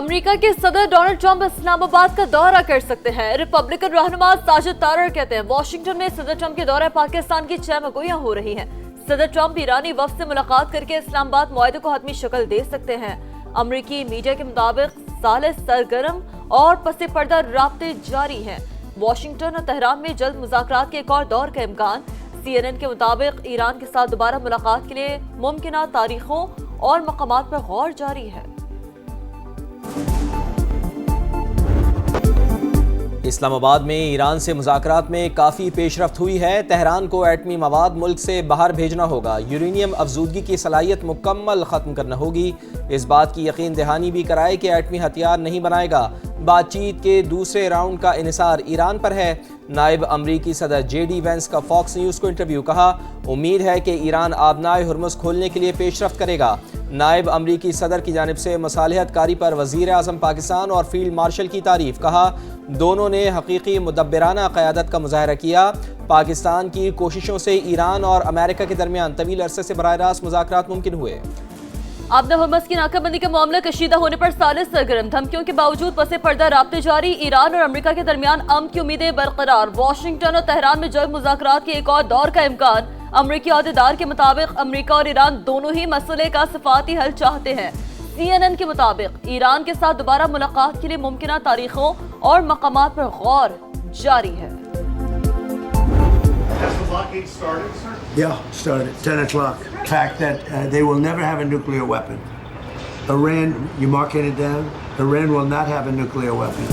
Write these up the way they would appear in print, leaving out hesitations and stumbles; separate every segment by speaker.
Speaker 1: امریکہ کے صدر Donald Trump اسلام آباد کا دورہ کر سکتے ہیں۔ ریپبلکن رہنما ساجد طارڑ کہتے ہیں واشنگٹن میں صدر ٹرمپ کے دورہ پاکستان کی 6 مگویاں ہو رہی ہیں۔ صدر ٹرمپ ایرانی وفد سے ملاقات کر کے اسلام آباد معاہدے کو حتمی شکل دے سکتے ہیں۔ امریکی میڈیا کے مطابق ثالث سرگرم اور پس پردہ رابطے جاری ہیں۔ واشنگٹن اور تہران میں جلد مذاکرات کے ایک اور دور کا امکان۔ CNN کے مطابق ایران کے ساتھ دوبارہ ملاقات کے لیے ممکنہ تاریخوں اور مقامات پر غور جاری ہے۔
Speaker 2: اسلام آباد میں ایران سے مذاکرات میں کافی پیش رفت ہوئی ہے۔ تہران کو ایٹمی مواد ملک سے باہر بھیجنا ہوگا، یورینیم افزودگی کی صلاحیت مکمل ختم کرنا ہوگی۔ اس بات کی یقین دہانی بھی کرائے کہ ایٹمی ہتھیار نہیں بنائے گا۔ بات چیت کے دوسرے راؤنڈ کا انحصار ایران پر ہے۔ نائب امریکی صدر JD وینس کا فاکس نیوز کو انٹرویو، کہا امید ہے کہ ایران آبنائے ہرمز کھولنے کے لیے پیش رفت کرے گا۔ نائب امریکی صدر کی جانب سے مصالحت کاری پر وزیر اعظم پاکستان اور فیلڈ مارشل کی تعریف، کہا دونوں نے حقیقی مدبرانہ قیادت کا مظاہرہ کیا۔ پاکستان کی کوششوں سے ایران اور امریکہ کے درمیان طویل عرصے سے براہ راست مذاکرات ممکن ہوئے۔
Speaker 1: آبدہ ہرمز کی ناکہ بندی کا معاملہ کشیدہ ہونے پر ثالث سرگرم، دھمکیوں کے باوجود پس پردہ رابطے جاری۔ ایران اور امریکہ کے درمیان امن کی امیدیں برقرار۔ واشنگٹن اور تہران میں جلد مذاکرات کے ایک اور دور کا امکان۔ امریکی عہدیدار کے مطابق امریکہ اور ایران دونوں ہی مسئلے کا سفارتی حل چاہتے ہیں۔ CNN کے مطابق ایران کے ساتھ دوبارہ ملاقات کے لیے ممکنہ تاریخوں اور مقامات پر غور جاری ہے۔
Speaker 3: Yeah, started 10 o'clock. The fact that they will never have a nuclear weapon. Iran, you marking it down? Iran will not have a nuclear weapon.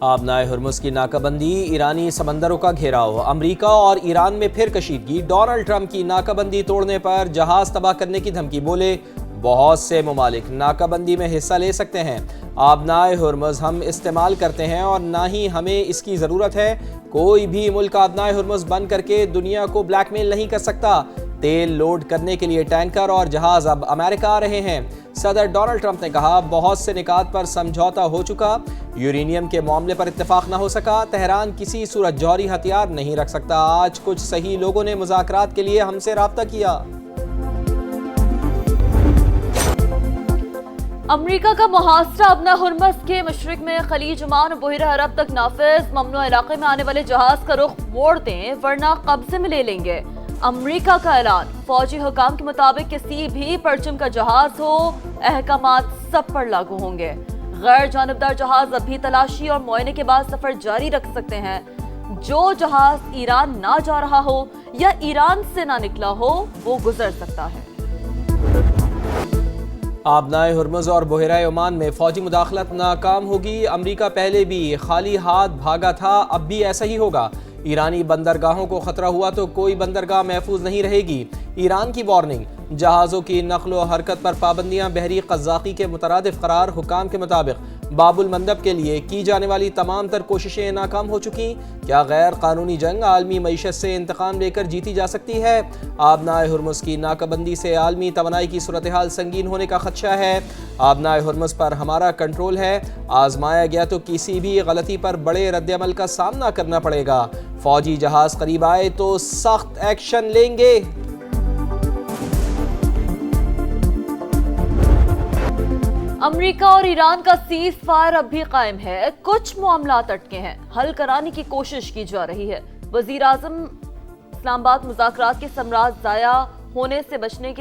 Speaker 2: آبنائے ہرمز کی ناکہ بندی، ایرانی سمندروں کا گھیراؤ، امریکہ اور ایران میں پھر کشیدگی۔ ڈونلڈ ٹرمپ کی ناکہ بندی توڑنے پر جہاز تباہ کرنے کی دھمکی، بولے بہت سے ممالک ناکہ بندی میں حصہ لے سکتے ہیں۔ آبنائے ہرمز ہم استعمال کرتے ہیں اور نہ ہی ہمیں اس کی ضرورت ہے۔ کوئی بھی ملک آبنائے ہرمز بند کر کے دنیا کو بلیک میل نہیں کر سکتا۔ تیل لوڈ کرنے کے لیے ٹینکر اور جہاز اب امریکہ آ رہے ہیں۔ صدر ڈونلڈ ٹرمپ نے کہا بہت سے نکات پر سمجھوتا ہو چکا، یورینیم کے معاملے پر اتفاق نہ ہو سکا۔ تہران کسی صورت جوہری ہتھیار نہیں رکھ سکتا۔ آج کچھ صحیح لوگوں نے مذاکرات کے لیے ہم سے رابطہ کیا۔
Speaker 1: امریکہ کا محاصرہ ابنا ہرمز کے مشرق میں خلیج عمان اور بحیرہ عرب تک نافذ۔ ممنوع علاقے میں آنے والے جہاز کا رخ موڑ دیں ورنہ قبضے میں لے لیں گے۔ امریکہ کا اعلان، فوجی حکام کے مطابق کسی بھی پرچم کا جہاز ہو احکامات سب پر لاگو ہوں گے۔ غیر جانبدار جہاز اب بھی تلاشی اور معائنے کے بعد سفر جاری رکھ سکتے ہیں۔ جو جہاز ایران نہ جا رہا ہو یا ایران سے نہ نکلا ہو وہ گزر سکتا ہے۔
Speaker 2: آبنائے ہرمز اور بحیرہ عمان میں فوجی مداخلت ناکام ہوگی۔ امریکہ پہلے بھی خالی ہاتھ بھاگا تھا، اب بھی ایسا ہی ہوگا۔ ایرانی بندرگاہوں کو خطرہ ہوا تو کوئی بندرگاہ محفوظ نہیں رہے گی۔ ایران کی وارننگ، جہازوں کی نقل و حرکت پر پابندیاں بحری قزاقی کے مترادف قرار۔ حکام کے مطابق باب المندب کے لیے کی جانے والی تمام تر کوششیں ناکام ہو چکی۔ کیا غیر قانونی جنگ عالمی معیشت سے انتقام لے کر جیتی جا سکتی ہے؟ آبنائے ہرمز کی ناکہ بندی سے عالمی توانائی کی صورتحال سنگین ہونے کا خدشہ ہے۔ آبنائے ہرمز پر ہمارا کنٹرول ہے، آزمایا گیا تو کسی بھی غلطی پر بڑے رد عمل کا سامنا کرنا پڑے گا۔ فوجی جہاز قریب آئے تو سخت ایکشن لیں گے۔
Speaker 1: امریکہ اور ایران کا سیز فائر اب بھی قائم ہے۔ کچھ معاملات اٹکے ہیں، حل کرانے کی کوشش کی جا رہی ہے۔ وزیر اعظم اسلام آباد مذاکرات کے ثمرات ضائع ہونے سے بچانے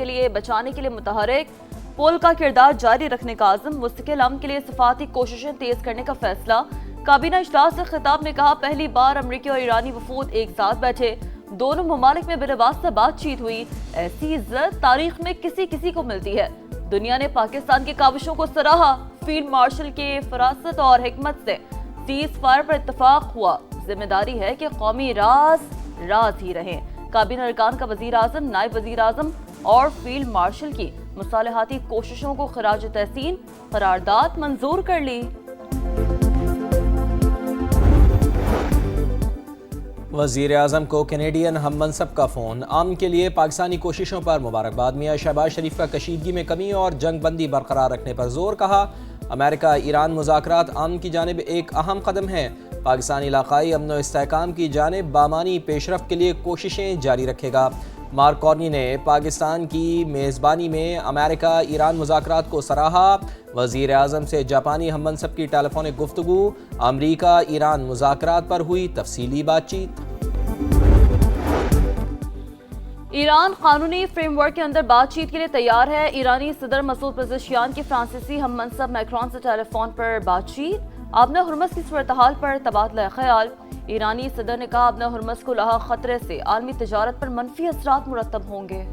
Speaker 1: کے لیے متحرک، پول کا کردار جاری رکھنے کا عزم، مستقل امن کے لیے سفارتی کوششیں تیز کرنے کا فیصلہ۔ کابینہ اجلاس سے خطاب میں کہا پہلی بار امریکی اور ایرانی وفود ایک ساتھ بیٹھے، دونوں ممالک میں بلا واسطہ بات چیت ہوئی۔ ایسی عزت تاریخ میں کسی کو ملتی ہے۔ دنیا نے پاکستان کی کاوشوں کو سراہا۔ فیلڈ مارشل کے فراست اور حکمت سے سیز فائر پر اتفاق ہوا۔ ذمہ داری ہے کہ قومی راز ہی رہیں۔ کابینہ ارکان کا وزیر اعظم، نائب وزیر اعظم اور فیلڈ مارشل کی مصالحاتی کوششوں کو خراج تحسین قرارداد منظور کر لی۔
Speaker 2: وزیر اعظم کو کینیڈین ہم منصب کا فون، امن کے لیے پاکستانی کوششوں پر مبارکباد۔ میاں شہباز شریف کا کشیدگی میں کمی اور جنگ بندی برقرار رکھنے پر زور، کہا امریکہ ایران مذاکرات امن کی جانب ایک اہم قدم ہے۔ پاکستانی علاقائی امن و استحکام کی جانب بامانی پیش رفت کے لیے کوششیں جاری رکھے گا۔ مارک کارنی نے پاکستان کی میزبانی میں امریکہ ایران مذاکرات کو سراہا۔ وزیر اعظم سے جاپانی ہم منصب کی ٹیلی فونک گفتگو، امریکہ ایران مذاکرات پر ہوئی تفصیلی بات چیت۔
Speaker 1: ایران قانونی فریم ورک کے اندر بات چیت کے لیے تیار ہے۔ ایرانی صدر مسعود پزشکیان کی فرانسیسی ہم منصب میکرون سے ٹیلی فون پر بات چیت۔ آبنہ ہرمز کی صورتحال پر تبادلہ خیال۔ ایرانی صدر نے کہا آبنہ ہرمز کو لاحق خطرے سے عالمی تجارت پر منفی اثرات مرتب ہوں گے۔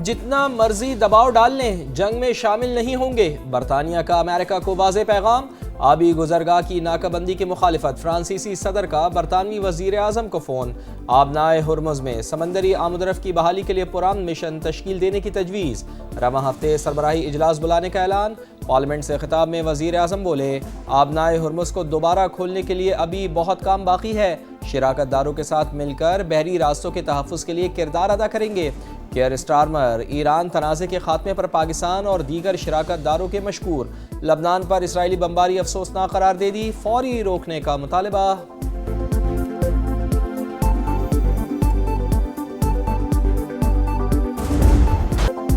Speaker 2: جتنا مرضی دباؤ ڈال لیں، جنگ میں شامل نہیں ہوں گے، برطانیہ کا امریکہ کو واضح پیغام۔ آبی گزرگاہ کی ناکہ بندی کی مخالفت، فرانسیسی صدر کا برطانوی وزیر اعظم کو فون۔ آبنائے ہرمز میں سمندری آمد و رفت کی بحالی کے لیے پرامن مشن تشکیل دینے کی تجویز۔ رواں ہفتے سربراہی اجلاس بلانے کا اعلان۔ پارلیمنٹ سے خطاب میں وزیر اعظم بولے، آبنائے ہرمز کو دوبارہ کھولنے کے لیے ابھی بہت کام باقی ہے، شراکت داروں کے ساتھ مل کر بحری راستوں کے تحفظ کے لیے کردار ادا کریں گے۔ کیئر سٹارمر ایران تنازع کے خاتمے پر پاکستان اور دیگر شراکت داروں کے مشکور۔ لبنان پر اسرائیلی بمباری افسوسناک قرار دے دی، فوری روکنے کا مطالبہ۔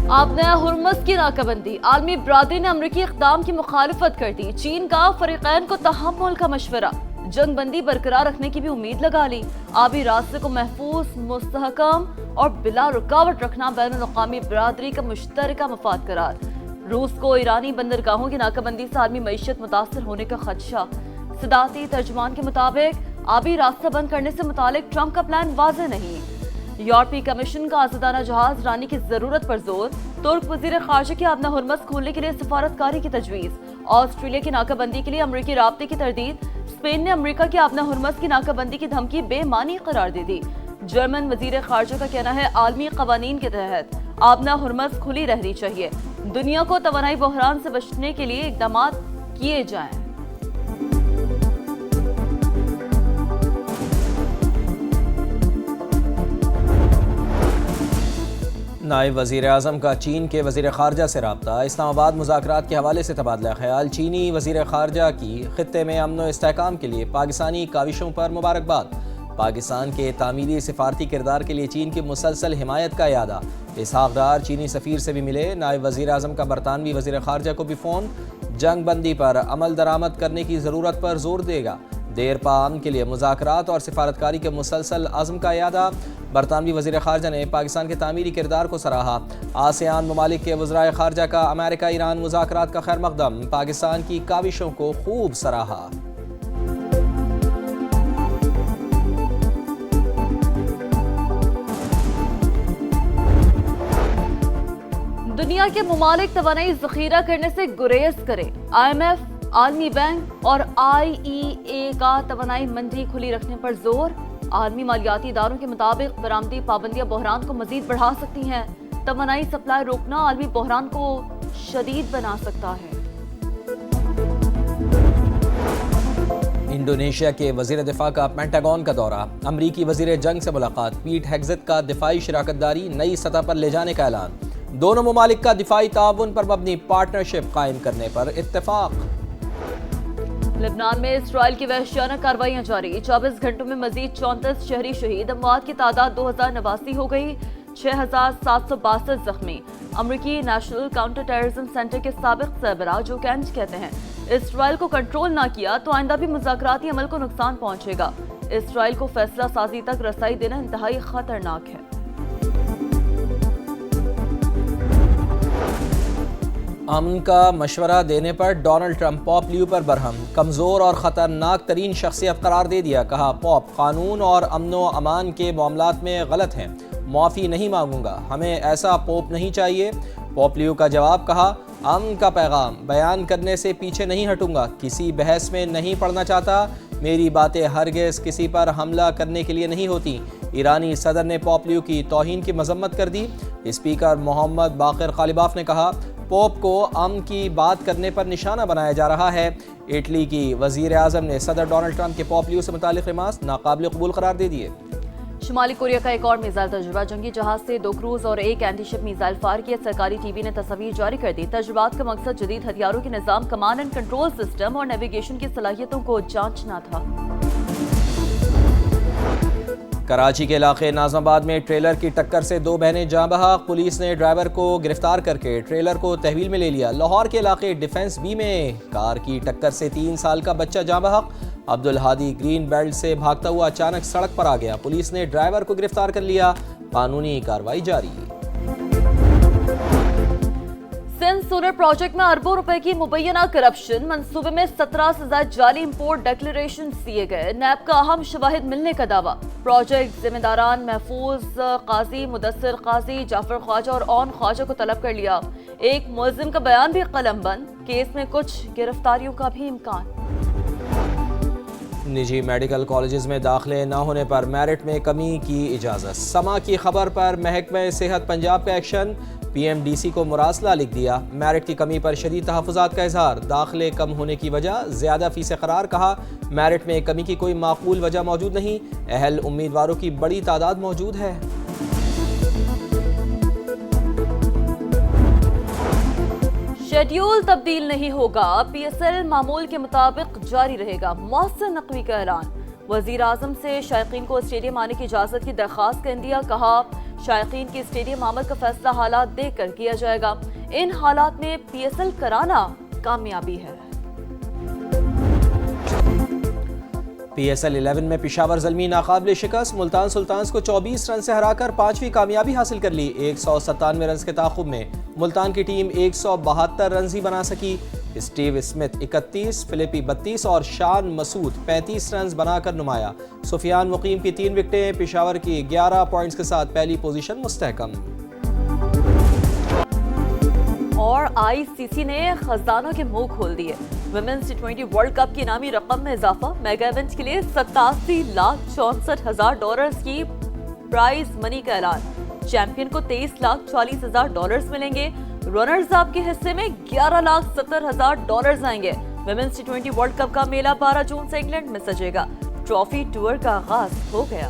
Speaker 1: آبنہ ہرمز کی ناکہ بندی، عالمی برادری نے امریکی اقدام کی مخالفت کر دی۔ چین کا فریقین کو تحمل کا مشورہ، جنگ بندی برقرار رکھنے کی بھی امید لگا لی۔ آبی راستے کو محفوظ، مستحکم اور بلا رکاوٹ رکھنا بین الاقوامی برادری کا مشترکہ مفاد قرار۔ روس کو ایرانی بندرگاہوں کی ناکہ بندی سے عالمی معیشت متاثر ہونے کا خدشہ۔ صدارتی ترجمان کے مطابق آبی راستہ بند کرنے سے متعلق ٹرمپ کا پلان واضح نہیں۔ یورپی کمیشن کا آزادانہ جہاز رانی کی ضرورت پر زور۔ ترک وزیر خارجہ کی آبنہ ہرمز کھولنے کے لیے سفارتکاری کی تجویز۔ آسٹریلیا کی ناکہ بندی کے لیے امریکی رابطے کی تردید۔ اسپین نے امریکہ کی آبنہ ہرمز کی ناکہ بندی کی دھمکی بے معنی قرار دے دی۔ جرمن وزیر خارجہ کا کہنا ہے عالمی قوانین کے تحت آبنہ ہرمز کھلی رہنی چاہیے، دنیا کو توانائی بحران سے بچنے کے لیے اقدامات کیے جائیں۔
Speaker 2: نائب وزیر اعظم کا چین کے وزیر خارجہ سے رابطہ۔ اسلام آباد مذاکرات کے حوالے سے تبادلہ خیال۔ چینی وزیر خارجہ کی خطے میں امن و استحکام کے لیے پاکستانی کاوشوں پر مبارکباد۔ پاکستان کے تعمیری سفارتی کردار کے لیے چین کی مسلسل حمایت کا اعادہ۔ اسحاق ڈار چینی سفیر سے بھی ملے۔ نائب وزیر اعظم کا برطانوی وزیر خارجہ کو بھی فون۔ جنگ بندی پر عمل درآمد کرنے کی ضرورت پر زور دے گا۔ دیر پا امن کے لیے مذاکرات اور سفارتکاری کے مسلسل عزم کا اعادہ۔ برطانوی وزیر خارجہ نے پاکستان کے تعمیری کردار کو سراہا۔ آسیان ممالک کے وزرائے خارجہ کا امریکہ ایران مذاکرات کا خیر مقدم، پاکستان کی کاوشوں کو خوب سراہا۔
Speaker 1: دنیا کے ممالک توانائی ذخیرہ کرنے سے گریز کریں۔ IMF، عالمی بینک اور IEA کا توانائی منڈی کھلی رکھنے پر زور۔ عالمی مالیاتی اداروں کے مطابق برآمدی پابندیاں بحران کو مزید بڑھا سکتی ہیں۔ توانائی سپلائی روکنا عالمی بحران کو شدید بنا سکتا ہے۔
Speaker 2: انڈونیشیا کے وزیر دفاع کا پینٹاگون کا دورہ۔ امریکی وزیر جنگ سے ملاقات۔ پیٹ ہیگزت کا دفاعی شراکت داری نئی سطح پر لے جانے کا اعلان۔ دونوں ممالک کا دفاعی تعاون پر مبنی پارٹنرشپ قائم کرنے پر اتفاق۔
Speaker 1: لبنان میں اسرائیل کی وحشیانہ کارروائیاں جاری۔ 24 گھنٹوں میں مزید 34 شہری شہید، اموات کی تعداد 2089 ہو گئی، 6762 زخمی۔ امریکی نیشنل کاؤنٹر ٹیررزم سینٹر کے سابق سربراہ جو کینٹ کہتے ہیں اسرائیل کو کنٹرول نہ کیا تو آئندہ بھی مذاکراتی عمل کو نقصان پہنچے گا۔ اسرائیل کو فیصلہ سازی تک رسائی دینا انتہائی خطرناک ہے۔
Speaker 2: امن کا مشورہ دینے پر ڈونلڈ ٹرمپ پوپ لیو پر برہم۔ کمزور اور خطرناک ترین شخصیت قرار دے دیا۔ کہا پوپ قانون اور امن و امان کے معاملات میں غلط ہیں، معافی نہیں مانگوں گا، ہمیں ایسا پوپ نہیں چاہیے۔ پوپ لیو کا جواب، کہا امن کا پیغام بیان کرنے سے پیچھے نہیں ہٹوں گا، کسی بحث میں نہیں پڑنا چاہتا، میری باتیں ہرگز کسی پر حملہ کرنے کے لیے نہیں ہوتی۔ ایرانی صدر نے پوپ لیو کی توہین کی مذمت کر دی۔ اسپیکر محمد باقر قالیباف نے کہا پوپ کو امن کی بات کرنے پر نشانہ بنایا جا رہا ہے۔ اٹلی کی وزیر اعظم نے صدر ڈونلڈ ٹرمپ کے پوپ لیو سے متعلق ریمارکس ناقابل قبول قرار دے دیے۔
Speaker 1: شمالی کوریا کا ایک اور میزائل تجربہ، جنگی جہاز سے 2 کروز اور 1 اینٹی شپ میزائل فائر کیے۔ سرکاری ٹی وی نے تصاویر جاری کر دی۔ تجربات کا مقصد جدید ہتھیاروں کے نظام، کمانڈ اینڈ کنٹرول سسٹم اور نیویگیشن کی صلاحیتوں کو جانچنا تھا۔
Speaker 2: کراچی کے علاقے ناظم آباد میں ٹریلر کی ٹکر سے 2 بہنیں جاں بحق، پولیس نے ڈرائیور کو گرفتار کر کے ٹریلر کو تحویل میں لے لیا۔ لاہور کے علاقے ڈیفنس بی میں کار کی ٹکر سے 3 سال کا بچہ جاں بحق، عبدالہادی گرین بیلٹ سے بھاگتا ہوا اچانک سڑک پر آ گیا۔ پولیس نے ڈرائیور کو گرفتار کر لیا، قانونی کارروائی جاری۔
Speaker 1: سندھ سولر پروجیکٹ میں اربوں روپے کی مبینہ کرپشن، منصوبے میں 17 سے زائد جعلی امپورٹ ڈکلیریشن دیے گئے۔ نیب کا اہم شواہد ملنے کا دعویٰ۔ پروجیکٹ ذمہ داران محفوظ قاضی، مدثر قاضی، جعفر خواجہ اور اون خواجہ کو طلب کر لیا۔ ایک ملزم کا بیان بھی قلم بند، کیس میں کچھ گرفتاریوں کا بھی امکان۔
Speaker 2: نجی میڈیکل کالجز میں داخلے نہ ہونے پر میرٹ میں کمی کی اجازت۔ سما کی خبر پر محکمہ صحت پنجاب کا action, P M D C کو مراسلہ لکھ دیا۔ میرٹ کی کمی پر شدید تحفظات کا اظہار، داخلے کم ہونے کی وجہ زیادہ فیسیں قرار، کہا میرٹ میں کمی کی کوئی معقول وجہ موجود نہیں، اہل امیدواروں کی بڑی تعداد موجود ہے۔
Speaker 1: شیڈیول تبدیل نہیں ہوگا، پی ایس ایل معمول کے مطابق جاری رہے گا، محسن نقوی کا اعلان۔ وزیر اعظم سے شائقین کو اسٹیڈیم آنے کی اجازت کی درخواست کا عندیہ، کہا شائقین کی اسٹیڈیم آمد کا فیصلہ حالات دیکھ کر کیا جائے گا، ان حالات میں پی ایس ایل کرانا کامیابی ہے۔
Speaker 2: پی ایس ایل 11 میں پشاور زلمی ناقابل شکست، ملتان سلطانز کو 24 رن سے ہرا کر 5ویں کامیابی حاصل کر لی۔ 197 رنز کے تعاقب میں ملتان کی ٹیم 172 رنز ہی بنا سکی۔ اسٹیو اسمتھ 31، فلپی 32 اور شان مسعود 35 رنز بنا کر نمایاں۔ سفیان مقیم کی 3 وکٹیں، پشاور کی 11 پوائنٹس کے ساتھ پہلی پوزیشن مستحکم۔
Speaker 1: اور آئی سی سی نے خزانوں کے منہ کھول دیے، ویمنز ٹی20 ورلڈ کپ کی انعامی رقم میں اضافہ، میگا ایونٹ کے لیے $87,64,000 کی پرائز منی کا اعلان، چیمپئن کو $23,40,000 ملیں گے، رنرز اپ کے حصے میں $11,70,000 آئیں گے۔ ویمنز ٹی20 ورلڈ کپ کا میلہ 12 جون سے انگلینڈ میں سجے گا، ٹرافی ٹور کا آغاز ہو گیا۔